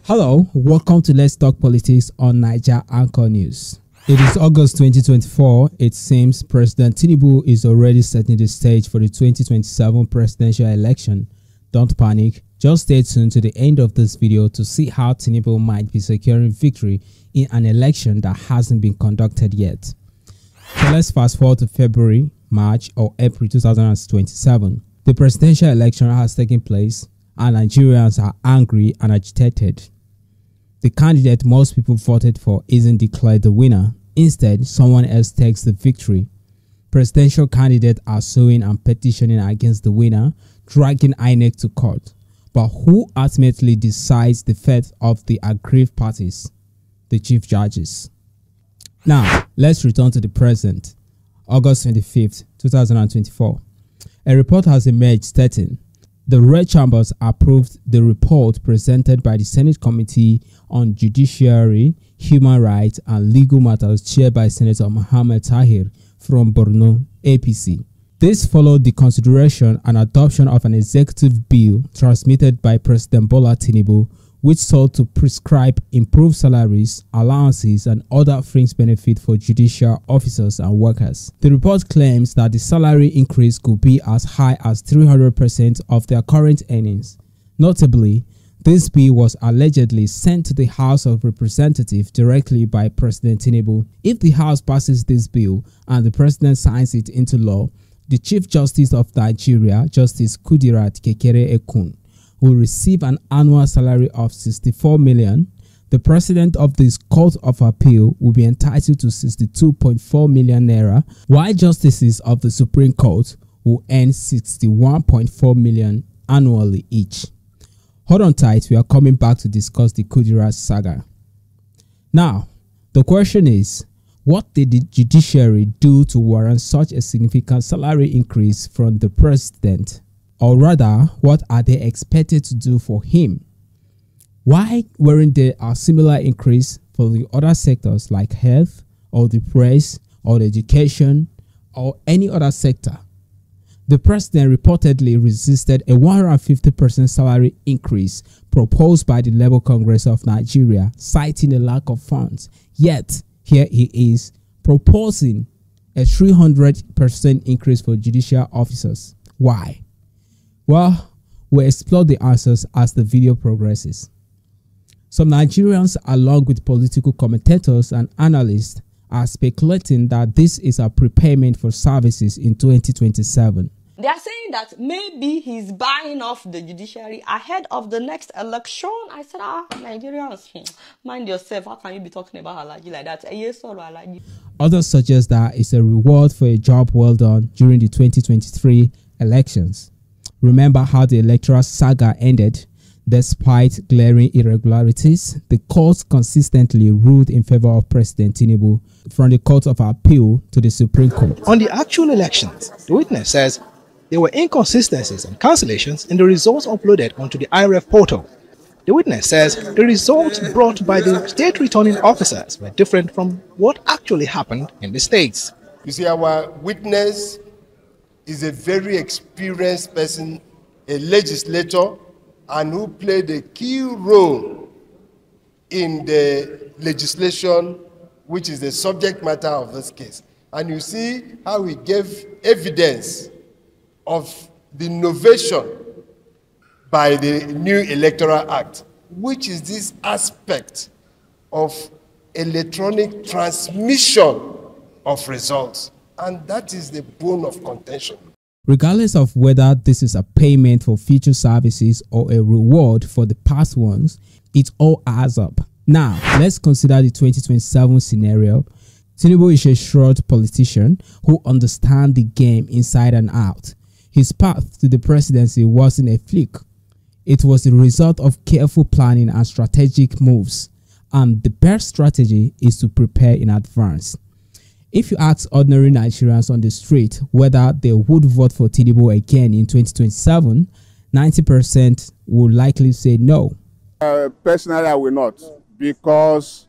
Hello, welcome to Let's Talk Politics on Niger Anchor News. It is August 2024. It seems President Tinubu is already setting the stage for the 2027 presidential election. Don't panic, just stay tuned to the end of this video to see how Tinubu might be securing victory in an election that hasn't been conducted yet. So let's fast forward to February, March or April 2027. The presidential election has taken place and Nigerians are angry and agitated. The candidate most people voted for isn't declared the winner. Instead, someone else takes the victory. Presidential candidates are suing and petitioning against the winner, dragging INEC to court. But who ultimately decides the fate of the aggrieved parties? The chief judges. Now, let's return to the present. August 25th, 2024. A report has emerged stating the Red Chambers approved the report presented by the Senate Committee on Judiciary, Human Rights and Legal Matters chaired by Senator Mohammed Tahir from Borno, APC. This followed the consideration and adoption of an executive bill transmitted by President Bola Tinubu, which sought to prescribe improved salaries, allowances, and other fringe benefits for judicial officers and workers. The report claims that the salary increase could be as high as 300% of their current earnings. Notably, this bill was allegedly sent to the House of Representatives directly by President Tinubu. If the House passes this bill and the President signs it into law, the Chief Justice of Nigeria, Justice Kudirat Kekere-Ekun, will receive an annual salary of 64 million. The president of this court of appeal will be entitled to 62.4 million naira, while justices of the Supreme Court will earn 61.4 million annually each. Hold on tight, we are coming back to discuss the Kudirat saga. Now, the question is, what did the judiciary do to warrant such a significant salary increase from the president? Or rather, what are they expected to do for him? Why weren't there a similar increase for the other sectors like health, or the press, or the education, or any other sector? The president reportedly resisted a 150% salary increase proposed by the Labour Congress of Nigeria, citing a lack of funds. Yet, here he is proposing a 300% increase for judicial officers. Why? Well, we'll explore the answers as the video progresses. Some Nigerians, along with political commentators and analysts, are speculating that this is a prepayment for services in 2027. They are saying that maybe he's buying off the judiciary ahead of the next election. I said, Nigerians, mind yourself. How can you be talking about Alaji like that? Yes, or Alaji. Others suggest that it's a reward for a job well done during the 2023 elections. Remember how the electoral saga ended? Despite glaring irregularities, the courts consistently ruled in favor of President Tinubu, from the Court of Appeal to the Supreme Court. On the actual elections, the witness says there were inconsistencies and cancellations in the results uploaded onto the IRF portal. The witness says the results brought by the state returning officers were different from what actually happened in the states. You see, our witness is a very experienced person, a legislator, and who played a key role in the legislation, which is the subject matter of this case. And you see how he gave evidence of the innovation by the new Electoral Act, which is this aspect of electronic transmission of results. And that is the bone of contention. Regardless of whether this is a payment for future services or a reward for the past ones, it all adds up. Now, let's consider the 2027 scenario. Tinubu is a shrewd politician who understands the game inside and out. His path to the presidency wasn't a fluke. It was the result of careful planning and strategic moves. And the best strategy is to prepare in advance. If you ask ordinary Nigerians on the street whether they would vote for Tinubu again in 2027, 90% will likely say no. Personally, I will not, because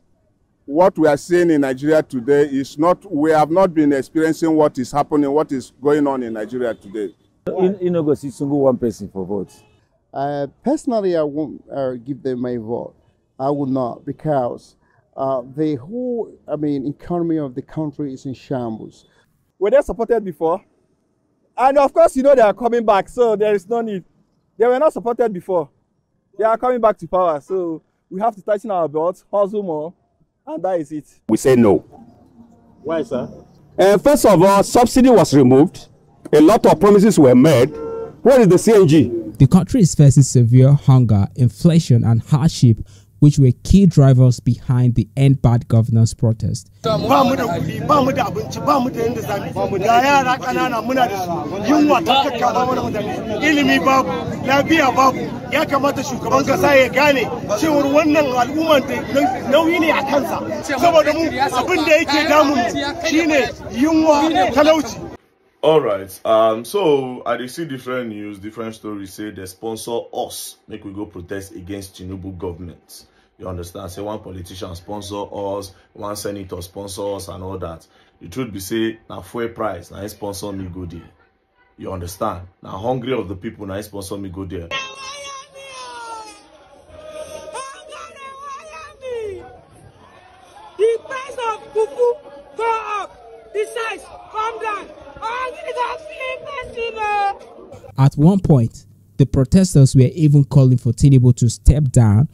what we are seeing in Nigeria today is not, we have not been experiencing what is happening, what is going on in Nigeria today. You know, go see single one person for votes. Personally, I won't give them my vote. I would not, because the whole, economy of the country is in shambles. Were they supported before? And of course, they are coming back, so there is no need. They were not supported before. They are coming back to power, so we have to tighten our belts, hustle more, and that is it. We say no. Why, sir? First of all, subsidy was removed. A lot of promises were made. What is the CNG? The country is facing severe hunger, inflation, and hardship, which were key drivers behind the End Bad Governance protest. All right, so I see different news, different stories say they sponsor us, make we go protest against Tinubu government. You understand? Say one politician sponsor us, one senator sponsor us and all that. The truth be say, now fuel price, now he sponsor me go there. You understand? Now hungry of the people, now he sponsor me go there. The price of fufu go up, the size come down. At one point, the protesters were even calling for Tinubu to step down.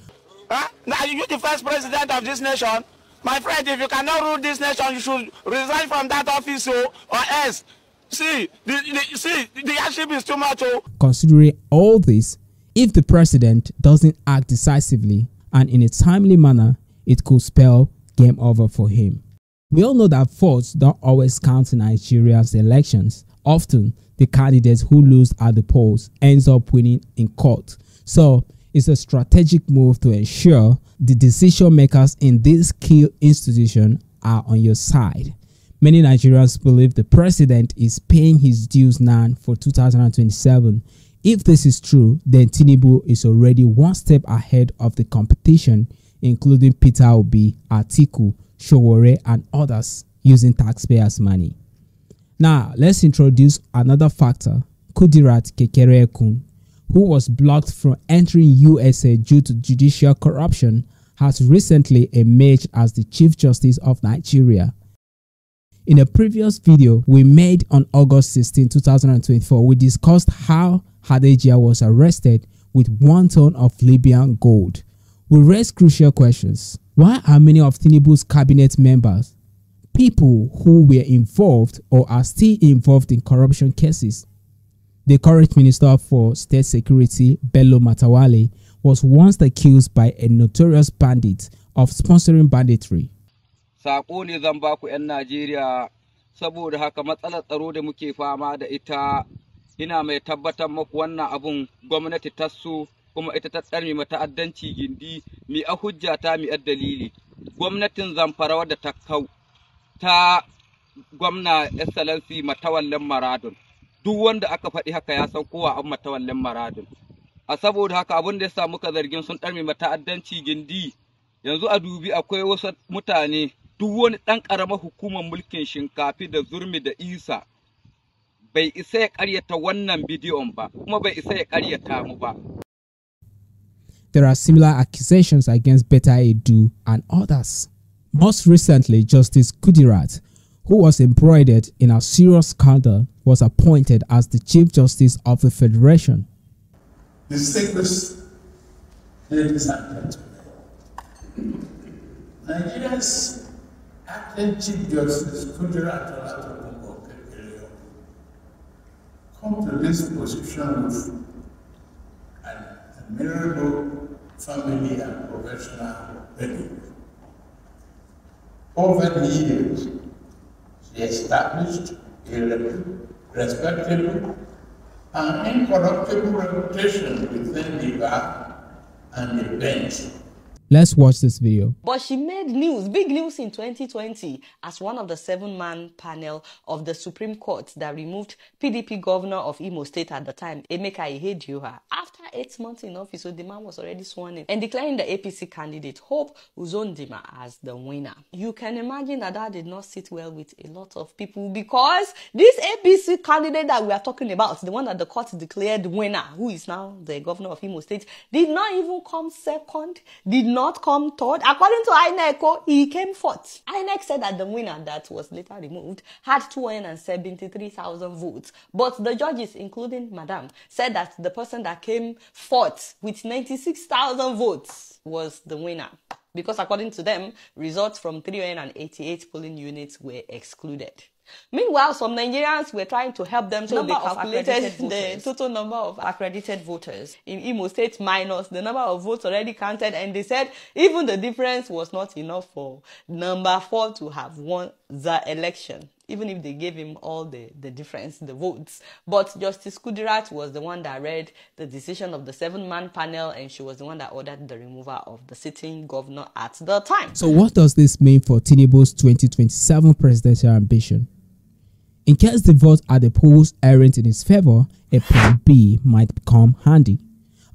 Now you the first president of this nation. My friend, if you cannot rule this nation, you should resign from that office or else. See, the hardship is too much. Considering all this, if the president doesn't act decisively and in a timely manner, it could spell game over for him. We all know that votes don't always count in Nigeria's elections. Often, the candidates who lose at the polls ends up winning in court. So, it's a strategic move to ensure the decision makers in this key institution are on your side. Many Nigerians believe the president is paying his dues now for 2027. If this is true, then Tinubu is already one step ahead of the competition, including Peter Obi, Atiku, Showore, and others using taxpayers' money. Now, let's introduce another factor, Kudirat Kekereekun, who was blocked from entering USA due to judicial corruption, has recently emerged as the Chief Justice of Nigeria. In a previous video we made on August 16, 2024, we discussed how Hadejia was arrested with 1 ton of Libyan gold. We raised crucial questions. Why are many of Tinubu's cabinet members people who were involved or are still involved in corruption cases? The current Minister for State Security, Bello Matawale, was once accused by a notorious bandit of sponsoring banditry. Sako ne zan ba ku 'yan Najeriya, saboda haka matsalar tsaro da muke fama da ita, ina mai tabbatar muku wannan abun gwamnati ta so kuma ita ta tsarmi mata'addanci gindi, mi a hujja ta mi a dalili. Gwamnatin Zamfara wadda ta kau ta gwamna Excellency Matawallen Maradun. Duk wanda aka faɗi haka ya san kowa an Matawallen Maradun. A saboda haka abin da ya sa muka zargin sun ɗarme mata'addanci gindi, yanzu a dubi akwai wasu mutane, duk wani ɗan ƙaramar hukumar mulkin Shinkafi da Zurmi da Isa bai isa ya ƙaryata wannan bidiyon ba, kuma bai isa ya ƙaryata mu ba. There are similar accusations against Betta Edu and others. Most recently, Justice Kudirat, who was embroiled in a serious scandal, was appointed as the Chief Justice of the Federation. Distinguished ladies and gentlemen, Nigeria's acting Chief Justice Kudirat come to this position with an admirable family and professional pedigree. Over the years, she established a respectable and incorruptible reputation within the bar and the bench. Let's watch this video. But she made news, big news in 2020 as one of the 7-man panel of the Supreme Court that removed PDP governor of Imo State at the time, Emeka Ihedioha. After 8 months in office, so the man was already sworn in and declaring the APC candidate Hope Uzodinma as the winner. You can imagine that did not sit well with a lot of people, because this APC candidate that we are talking about, the one that the court declared winner, who is now the governor of Imo State, did not even come second, did not come third. According to INEC, he came fourth. INEC said that the winner that was later removed had 273,000 votes. But the judges, including Madam, said that the person that came fourth with 96,000 votes was the winner. Because according to them, results from 388 polling units were excluded. Meanwhile, some Nigerians were trying to help them, so they calculated the total number of accredited voters in Imo State minus the number of votes already counted, and they said even the difference was not enough for number 4 to have won the election, even if they gave him all the difference, the votes. But Justice Kudirat was the one that read the decision of the 7-man panel, and she was the one that ordered the removal of the sitting governor at the time. So what does this mean for Tinubu's 2027 presidential ambition? In case the votes at the polls aren't in his favor, a plan B might come handy.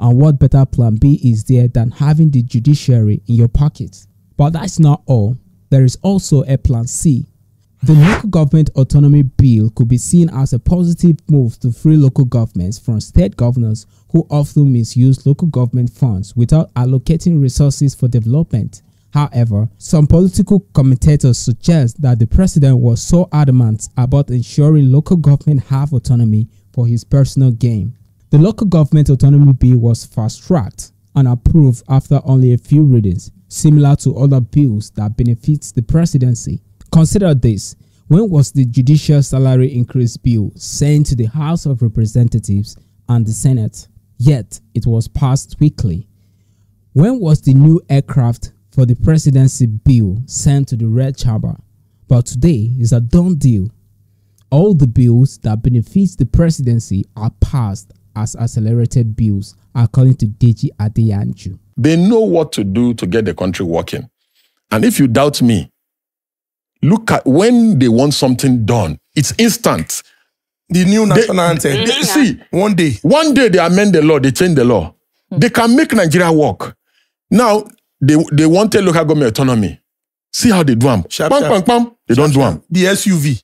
And what better plan B is there than having the judiciary in your pocket? But that's not all. There is also a plan C. The Local Government Autonomy Bill could be seen as a positive move to free local governments from state governors who often misuse local government funds without allocating resources for development. However, some political commentators suggest that the president was so adamant about ensuring local government have autonomy for his personal gain. The Local Government Autonomy Bill was fast-tracked and approved after only a few readings, similar to other bills that benefit the presidency. Consider this: when was the Judicial Salary Increase Bill sent to the House of Representatives and the Senate? Yet, it was passed quickly. When was the new aircraft for the presidency bill sent to the Red Chamber? But today is a done deal. All the bills that benefit the presidency are passed as accelerated bills, according to Deji Adeyanju. They know what to do to get the country working. And if you doubt me, look at when they want something done, it's instant. The new national anthem. See, one day they amend the law, they change the law. They can make Nigeria work. Now, they wanted local government autonomy. See how they do them. They don't do them. The SUV.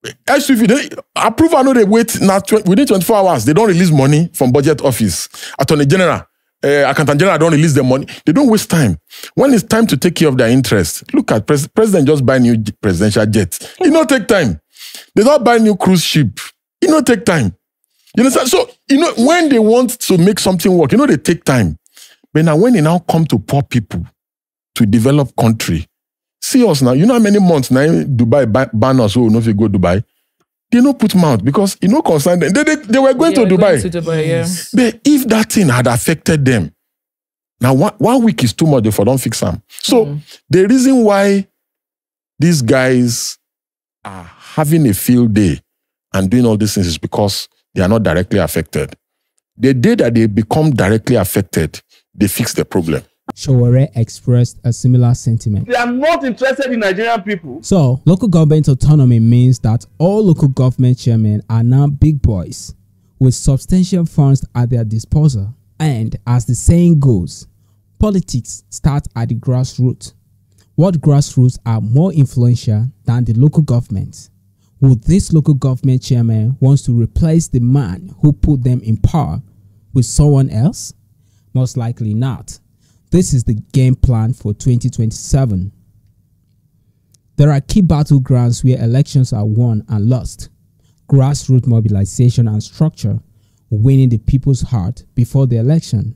They approve, I know they wait now within 24 hours. They don't release money from budget office. Attorney General, Accountant General don't release the money. They don't waste time. When it's time to take care of their interests, look at President just buy new presidential jets. It don't take time. They don't buy new cruise ship. It don't take time. You understand? So, when they want to make something work, they take time. But now when they now come to poor people to develop country, see us now. You know how many months now Dubai ban us, oh, no, if you go Dubai, they no put mouth because concern them. They were going to Dubai. But if that thing had affected them, now 1 week is too much, they don't fix them. So the reason why these guys are having a field day and doing all these things is because they are not directly affected. The day that they become directly affected, they fix the problem. Showore expressed a similar sentiment. They are not interested in Nigerian people. So, local government autonomy means that all local government chairmen are now big boys with substantial funds at their disposal. And as the saying goes, politics start at the grassroots. What grassroots are more influential than the local government? Would this local government chairman wants to replace the man who put them in power with someone else? Most likely not. This is the game plan for 2027. There are key battlegrounds where elections are won and lost. Grassroots mobilization and structure, winning the people's heart before the election.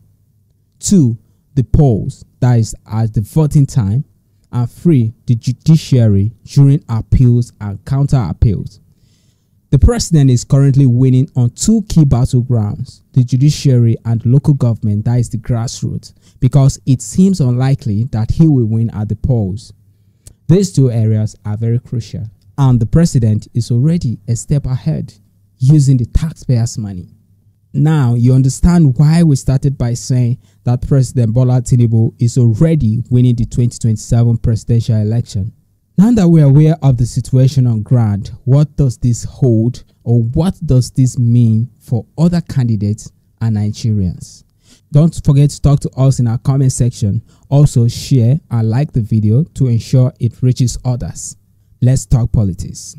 2. The polls, that is at the voting time. And 3. The judiciary during appeals and counter appeals. The president is currently winning on 2 key battlegrounds, the judiciary and local government, that is the grassroots, because it seems unlikely that he will win at the polls. These 2 areas are very crucial, and the president is already a step ahead, using the taxpayers' money. Now you understand why we started by saying that President Bola Tinubu is already winning the 2027 presidential election. Now that we are aware of the situation on ground, what does this hold, or what does this mean for other candidates and Nigerians? Don't forget to talk to us in our comment section. Also share and like the video to ensure it reaches others. Let's talk politics.